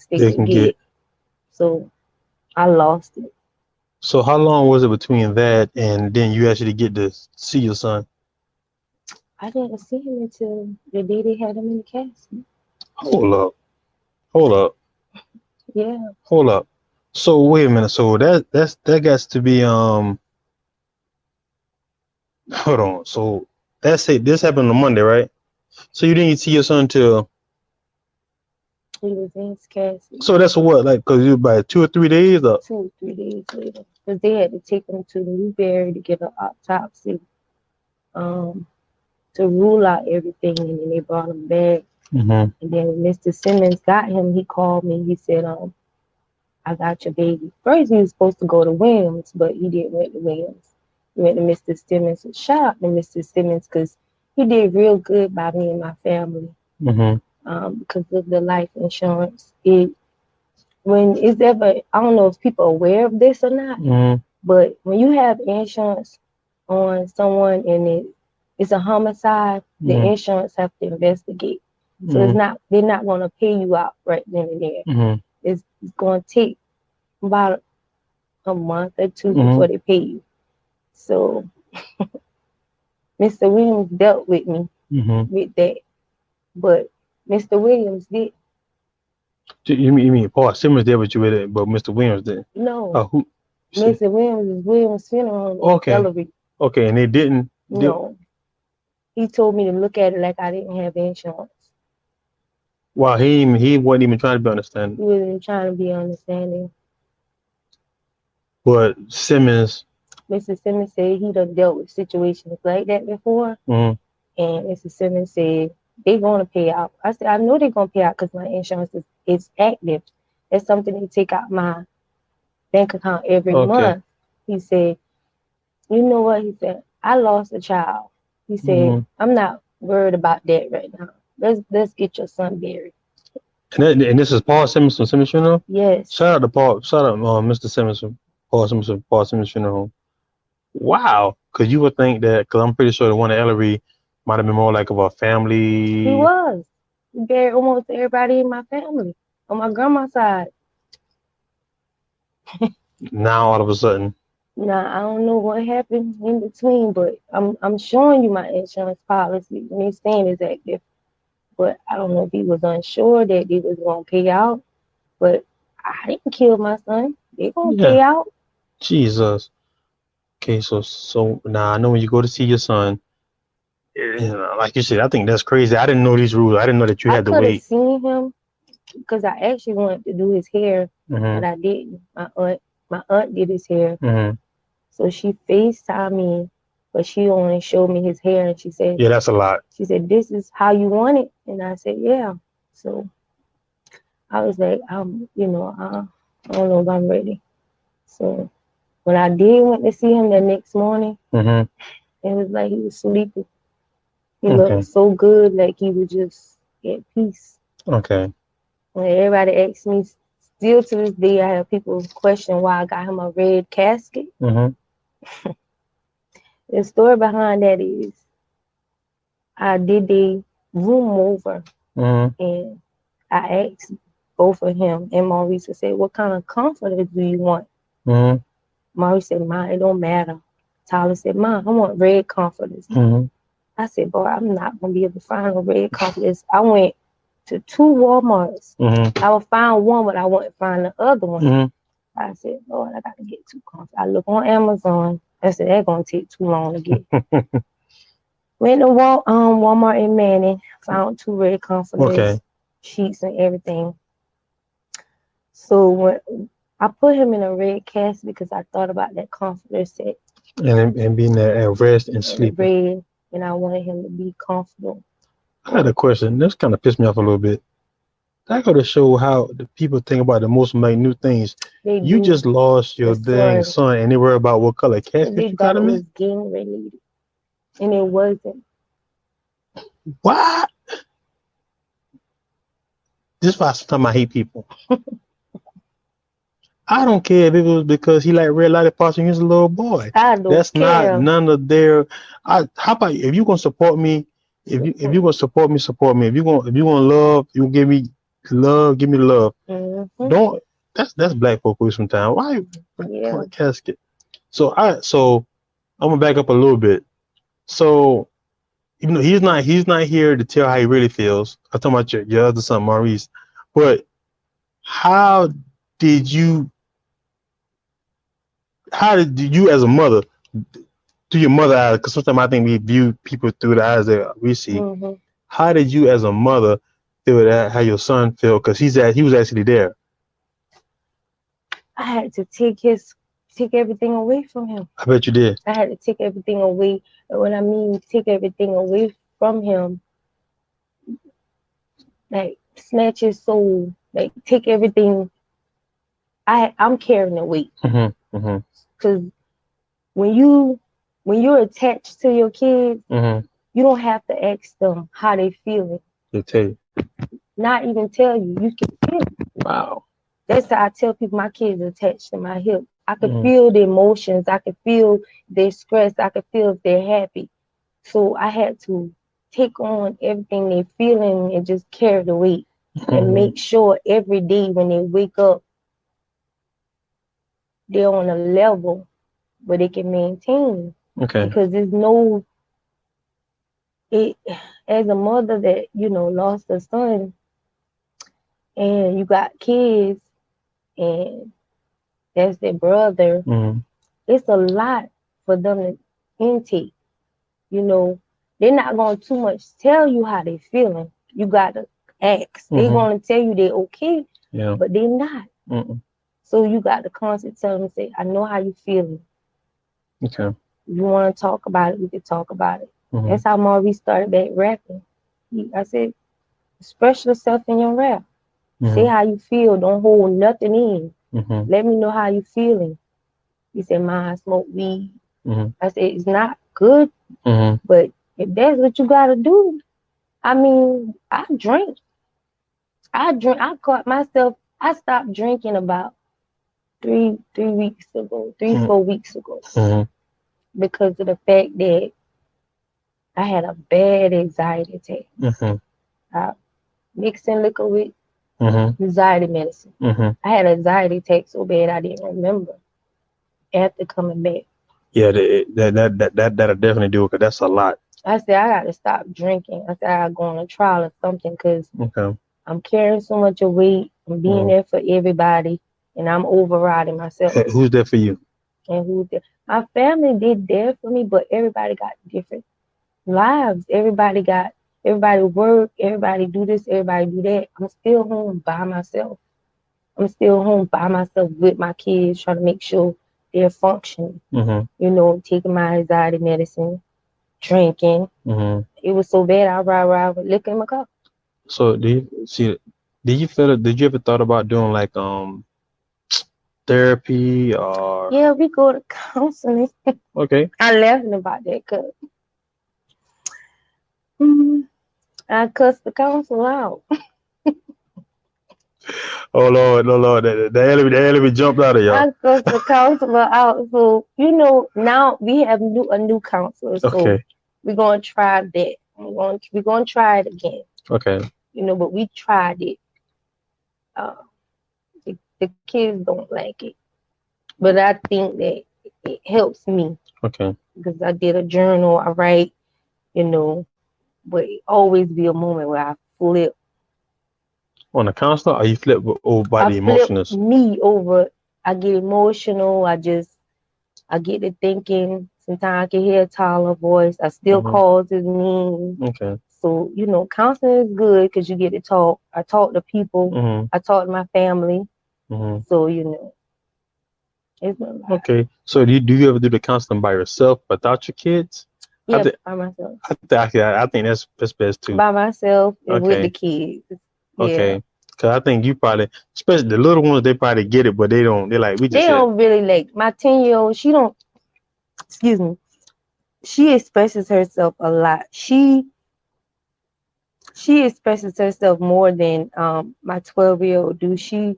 they can get. So I lost it. So how long was it between that and then you actually get to see your son? I didn't see him until the day they had him in the casket. Hold up. Hold up. Yeah. Hold up. So wait a minute. So that gets to be hold on. So that's it. This happened on Monday, right? So you didn't see your son till He was in his casket. so that's what, like, cause you by 2 or 3 days or 2 or 3 days later. Because they had to take him to Newberry to get an autopsy, to rule out everything, and then they brought him back. mm-hmm. And then when Mr. Simmons got him, he called me. He said, I got your baby. First, he was supposed to go to Williams, but he didn't went to Williams. He went to Mr. Simmons. Shout out to Mr. Simmons because he did real good by me and my family. Mm-hmm. Because of the life insurance. When it's ever, I don't know if people are aware of this or not, Mm-hmm. but when you have insurance on someone and it's a homicide, the Mm-hmm. insurance have to investigate. So Mm-hmm. they're not going to pay you out right then and there. Mm-hmm. It's going to take about a month or two Mm-hmm. before they pay you. So Mr. Williams dealt with me with that, but Mr. Williams did. You mean Paul Simmons did with you with it, but Mr. Williams didn't? No. Who? Mr. Williams is Williams Funeral Okay. Ellery. Okay, and they didn't. No. He told me to look at it like I didn't have insurance. Wow, he wasn't even trying to be understanding. He wasn't trying to be understanding. But Simmons. Mr. Simmons said he done dealt with situations like that before. Mm-hmm. And Mr. Simmons said they're going to pay out. I said, I know they're going to pay out because my insurance is active. It's something they take out my bank account every month. He said, you know what? He said, I lost a child. He said, I'm not worried about that right now. Let's get your son buried. And this is Paul Simmons from Simmons Funeral? Yes. Shout out to Paul. Shout out Mr. Simmons from Paul Simmons Funeral Home. Wow. Because you would think that, because I'm pretty sure the one at Ellery might have been more like of a family. He was. He buried almost everybody in my family on my grandma's side. Now all of a sudden. Now I don't know what happened in between, but I'm showing you my insurance policy. Me saying is active, but I don't know if he was unsure that they was gonna pay out. But I didn't kill my son. They gonna pay out. Jesus. Okay, so now I know when you go to see your son, like you said, I think that's crazy. I didn't know these rules. I didn't know that you had to wait. I could have seen him because I actually wanted to do his hair, but I didn't. My aunt did his hair. So she FaceTimed me, but she only showed me his hair, and she said, yeah, that's a lot. She said, this is how you want it. And I said, yeah. So I was like, I don't know if I'm ready. So when I did went to see him the next morning, it was like he was sleeping. He looked so good, like he was just at peace. Okay. When everybody asked me, still to this day, I have people question why I got him a red casket. The story behind that is I did the room over, and I asked both of him and Maurice, I said, what kind of comforter do you want? Maurice said, mine, it don't matter. Tyler said, mine, I want red comforters. I said, boy, I'm not going to be able to find no red comforters. I went to 2 Walmarts. I would find one, but I wouldn't find the other one. I said, Lord, I got to get 2 comforters. I look on Amazon. I said, that's going to take too long to get. Went to Walmart in Manning, found 2 red comforters, sheets and everything. So when I put him in a red casket because I thought about that comforter set. And being there at rest and sleeping. And I wanted him to be comfortable. I had a question. This kind of pissed me off a little bit. That go to show how the people think about the most minute things. You just lost your dang son, and they worry about what color casket you got him in? It was gang related, and it wasn't. What? This is why sometimes I hate people. I don't care if it was because he like red lighted parts and he's a little boy. I don't That's care. not none of their. How about if you gonna support me? If you gonna support me, support me. If you gonna love, you give me love, give me love. Don't. That's black folk sometimes. Why? Yeah. Casket. So I'm gonna back up a little bit. So he's not here to tell how he really feels. I'm talking about your other son Maurice. But how did you as a mother through your mother eyes? Because sometimes I think we view people through the eyes that we see. How did you as a mother feel that how your son feel? Because he was actually there. I had to take everything away from him. I bet you did. I had to take everything away. And when I mean take everything away from him, like snatch his soul, like take everything. I'm carrying the weight. Because when you're attached to your kids, you don't have to ask them how they feeling. They tell you. Not even tell you. You can feel it. Wow. That's how I tell people my kids are attached to my hip. I can feel the emotions. I can feel their stress. I can feel if they're happy. So I had to take on everything they're feeling and just carry the weight and make sure every day when they wake up, they're on a level where they can maintain. Okay. Because there's as a mother that, lost a son and you got kids and that's their brother, it's a lot for them to intake. They're not going to too much tell you how they're feeling. You got to ask. They're going to tell you they're okay, but they're not. So you got to constantly tell them and say, I know how you're feeling. Okay. If you want to talk about it, we can talk about it. That's how Maurice started back rapping. I said, express yourself in your rap. Say how you feel. Don't hold nothing in. Let me know how you feeling. He said, Ma, I smoke weed. I said, it's not good, but if that's what you got to do, I mean, I drink. I caught myself, I stopped drinking about 4 weeks ago. Because of the fact that I had a bad anxiety attack. Mixing liquor with anxiety medicine. I had an anxiety attack so bad I didn't remember after coming back. Yeah, that'll definitely do it because that's a lot. I said, I got to stop drinking. I said, I got to go on a trial or something because I'm carrying so much weight. I'm being there for everybody and I'm overriding myself. Who's there for you? And who's there? My family did there for me, but everybody got different lives. Everybody work, everybody do this, everybody do that. I'm still home by myself. I'm still home by myself with my kids, trying to make sure they're functioning. Taking my anxiety medicine, drinking. It was so bad I ride with liquor in my cup. So did you ever thought about doing like therapy or? Yeah, we go to counseling. Okay. I laughing about that because I cussed the counselor out. Oh Lord, the enemy jumped out of y'all. I cussed the counselor out. So now we have a new counselor. So we're gonna try that. We're gonna try it again. Okay. But we tried it. The kids don't like it, but I think that it helps me. Okay. Because I did a journal, I write, but it always be a moment where I flip. On the counselor, or you flip over by the emotions? Me over. I get emotional. I get to thinking. Sometimes I can hear a taller voice. I still calls his name. Okay. So, counseling is good because you get to talk. I talk to people. I talk to my family. So, it's not bad. Okay. So do you ever do the counseling by yourself without your kids? Yeah, by myself. I think that's best too. By myself and with the kids. Yeah. Okay. Because I think you probably, especially the little ones, they probably get it, but they don't. They're like, they don't really like. My 10-year-old, she don't, excuse me, she expresses herself a lot. She expresses herself more than my 12-year-old do. She